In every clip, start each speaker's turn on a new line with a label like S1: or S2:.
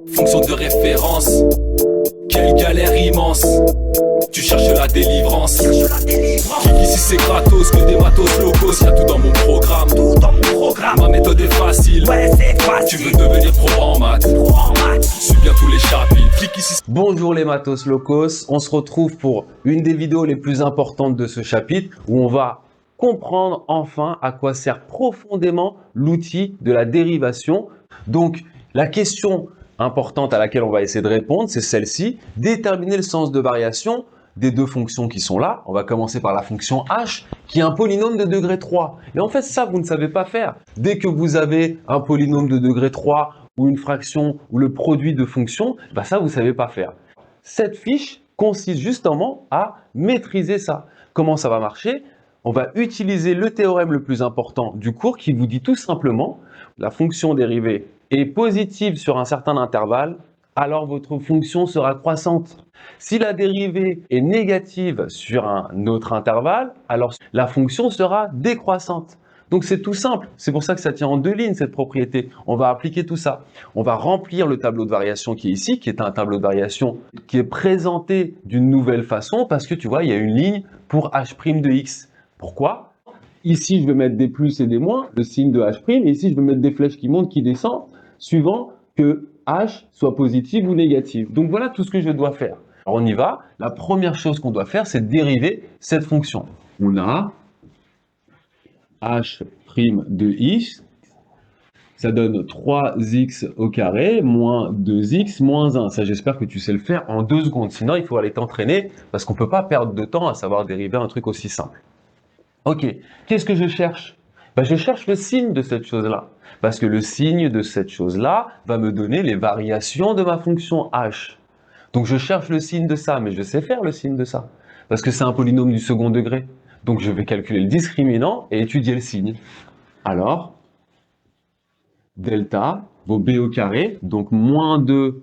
S1: Fonction de référence, quelle galère immense. Tu cherches la délivrance. Clique ici c'est gratos, que des matos locaux. Y'a tout dans mon programme. Ma méthode est facile. Tu veux devenir pro en maths. Suis bien tous les chapitres. Clique ici.
S2: Bonjour les matos locos, on se retrouve pour une des vidéos les plus importantes de ce chapitre où on va comprendre enfin à quoi sert profondément l'outil de la dérivation. Donc la question importante à laquelle on va essayer de répondre, c'est celle-ci: déterminer le sens de variation des deux fonctions qui sont là. On va commencer par la fonction h, qui est un polynôme de degré 3. Et en fait, ça, vous ne savez pas faire. Dès que vous avez un polynôme de degré 3 ou une fraction ou le produit de fonctions, bah ça, vous ne savez pas faire. Cette fiche consiste justement à maîtriser ça. Comment ça va marcher? On va utiliser le théorème le plus important du cours qui vous dit tout simplement: la fonction dérivée est positive sur un certain intervalle, alors votre fonction sera croissante. Si la dérivée est négative sur un autre intervalle, alors la fonction sera décroissante. Donc c'est tout simple, c'est pour ça que ça tient en deux lignes cette propriété. On va appliquer tout ça. On va remplir le tableau de variation qui est ici, qui est un tableau de variation qui est présenté d'une nouvelle façon parce que tu vois, il y a une ligne pour h' de x. Pourquoi? Ici, je vais mettre des plus et des moins, le signe de h', et ici, je vais mettre des flèches qui montent, qui descendent, suivant que h soit positive ou négative. Donc voilà tout ce que je dois faire. Alors on y va. La première chose qu'on doit faire, c'est dériver cette fonction. On a h' de x, ça donne 3x au carré moins 2x moins 1. Ça, j'espère que tu sais le faire en 2 secondes. Sinon, il faut aller t'entraîner parce qu'on ne peut pas perdre de temps à savoir dériver un truc aussi simple. Ok, qu'est-ce que je cherche? Je cherche le signe de cette chose-là. Parce que le signe de cette chose-là va me donner les variations de ma fonction h. Donc je cherche le signe de ça, mais je sais faire le signe de ça. Parce que c'est un polynôme du second degré. Donc je vais calculer le discriminant et étudier le signe. Alors, delta vaut b au carré, donc moins 2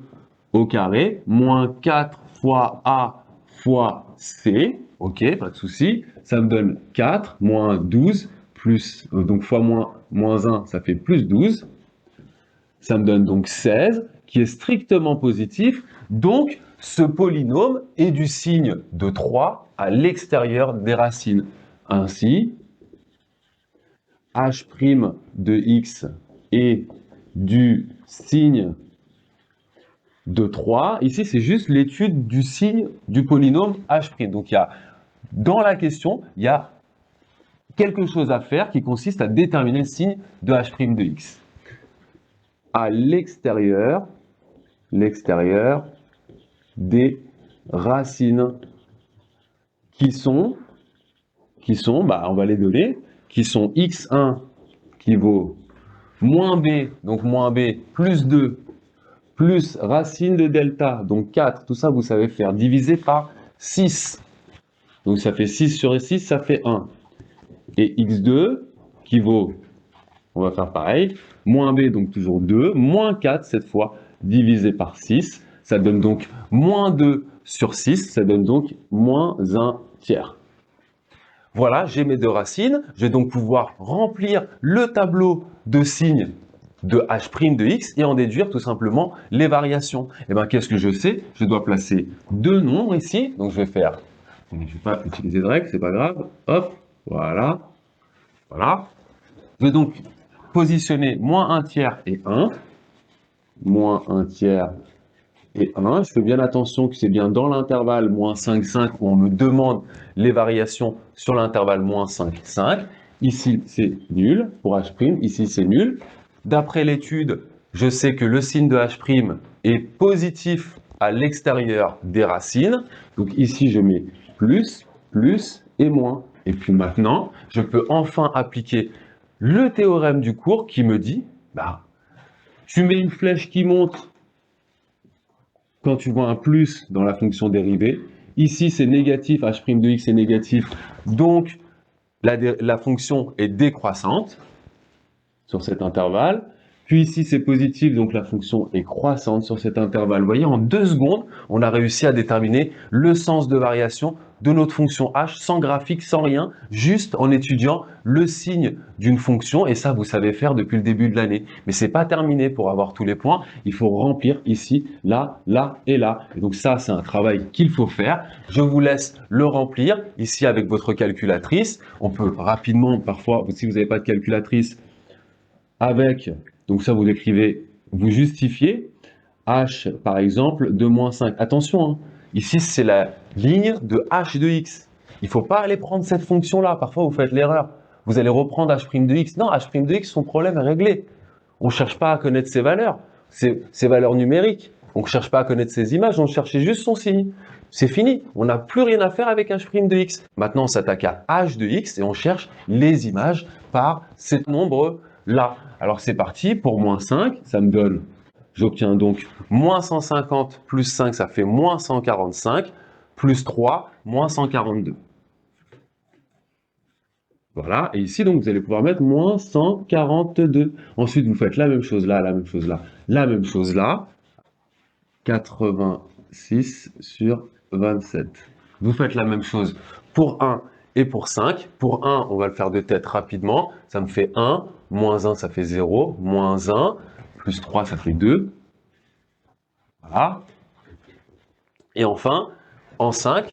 S2: au carré, moins 4 fois a fois c. Ok, pas de souci. Ça me donne 4 moins 12 plus, donc fois moins 1, ça fait plus 12. Ça me donne donc 16, qui est strictement positif. Donc, ce polynôme est du signe de 3 à l'extérieur des racines. Ainsi, h' de x est du signe de 3. Ici, c'est juste l'étude du signe du polynôme h'. Donc, dans la question, il y a quelque chose à faire qui consiste à déterminer le signe de h' de x. À l'extérieur des racines qui sont, on va les donner, qui sont x1 qui vaut moins b, donc moins b plus 2, plus racine de delta, donc 4, tout ça vous savez faire, divisé par 6. Donc ça fait 6 sur 6, ça fait 1. Et x2 qui vaut, on va faire pareil, moins b, donc toujours 2, moins 4 cette fois, divisé par 6. Ça donne donc moins 2 sur 6, ça donne donc moins 1 tiers. Voilà, j'ai mes deux racines. Je vais donc pouvoir remplir le tableau de signes de h' de x et en déduire tout simplement les variations. Et bien, qu'est-ce que je sais? Je dois placer deux nombres ici. Donc, je vais faire, je ne vais pas utiliser de règle, c'est pas grave. Hop, voilà. Voilà. Je vais donc positionner moins 1 tiers et 1. Moins 1 tiers et 1. Je fais bien attention que c'est bien dans l'intervalle moins 5, 5 où on me demande les variations sur l'intervalle moins 5, 5. Ici, c'est nul pour h', ici, c'est nul. D'après l'étude, je sais que le signe de h' est positif à l'extérieur des racines. Donc ici, je mets plus, plus et moins. Et puis maintenant, je peux enfin appliquer le théorème du cours qui me dit, tu mets une flèche qui monte quand tu vois un plus dans la fonction dérivée. Ici, c'est négatif, h' de x est négatif, donc la fonction est décroissante sur cet intervalle. Puis ici, c'est positif, donc la fonction est croissante sur cet intervalle. Vous voyez, en 2 secondes, on a réussi à déterminer le sens de variation de notre fonction h sans graphique, sans rien, juste en étudiant le signe d'une fonction. Et ça, vous savez faire depuis le début de l'année. Mais c'est pas terminé. Pour avoir tous les points, il faut remplir ici, là, là et là. Et donc ça, c'est un travail qu'il faut faire. Je vous laisse le remplir ici avec votre calculatrice. On peut rapidement, parfois, si vous n'avez pas de calculatrice, avec, donc ça vous écrivez, vous justifiez, h par exemple de moins 5. Attention, hein, ici c'est la ligne de h de x. Il ne faut pas aller prendre cette fonction-là. Parfois vous faites l'erreur. Vous allez reprendre h' de x. Non, h' de x, son problème est réglé. On ne cherche pas à connaître ses valeurs, ses valeurs numériques. On ne cherche pas à connaître ses images, on cherchait juste son signe. C'est fini, on n'a plus rien à faire avec h' de x. Maintenant, on s'attaque à h de x et on cherche les images par ces nombres-là. Alors c'est parti, pour moins 5, ça me donne, j'obtiens donc moins 150 plus 5, ça fait moins 145, plus 3, moins 142. Voilà, et ici, donc, vous allez pouvoir mettre moins 142. Ensuite, vous faites la même chose là, la même chose là, la même chose là. 86 sur 27. Vous faites la même chose pour 1 et pour 5. Pour 1, on va le faire de tête rapidement. Ça me fait 1, moins 1, ça fait 0, moins 1, plus 3, ça fait 2. Voilà. Et enfin, en 5,